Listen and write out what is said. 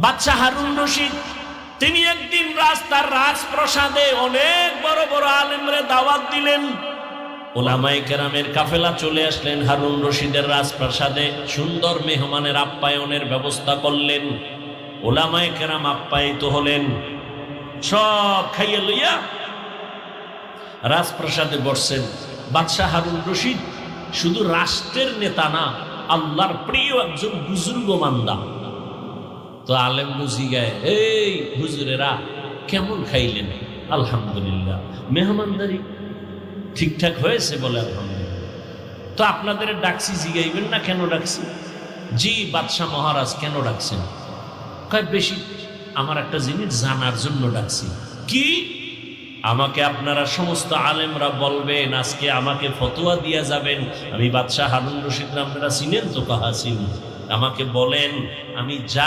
বাদশাহ হারুন রশিদ তিনি একদিন রাস্তার রাজপ্রাসাদে অনেক বড় বড় আলেমরে দাওয়াত দিলেন। উলামায়ে কেরামের কাফেলা চলে আসলেন হারুন রশিদের রাজপ্রাসাদে, সুন্দর মেহমানের আপ্যায়নের ব্যবস্থা করলেন। উলামায়ে কেরাম আপ্যায়িত হলেন, সব খাইয়ে লইয়া রাজপ্রাসাদে বসছেন। বাদশাহ হারুন রশিদ শুধু রাষ্ট্রের নেতা না, আল্লাহর প্রিয় একজন বুজুর্গ মান্দা। তো আলেম বুঝি গায়, এই হুজুরেরা কেমন খাইলেন? আলহামদুলিল্লাহ, মেহমানদারি ঠিকঠাক হয়েছে বলে আলহামদুলিল্লাহ। তো আপনাদের ডাকছি, জিগাইবেন না কেন ডাকছি? জি বাদশাহ মহারাজ, কেন ডাকছেন? কয় বেশি আমার একটা জিনিস জানার জন্য ডাকছি। কি? আমাকে আপনারা সমস্ত আলেমরা বলবেন, আজকে আমাকে ফতোয়া দিয়া যাবেন। আমি বাদশাহ হারুন রশিদ, আপনারা চিনেন তো? কাহা চিনি। আমাকে বলেন, আমি জানি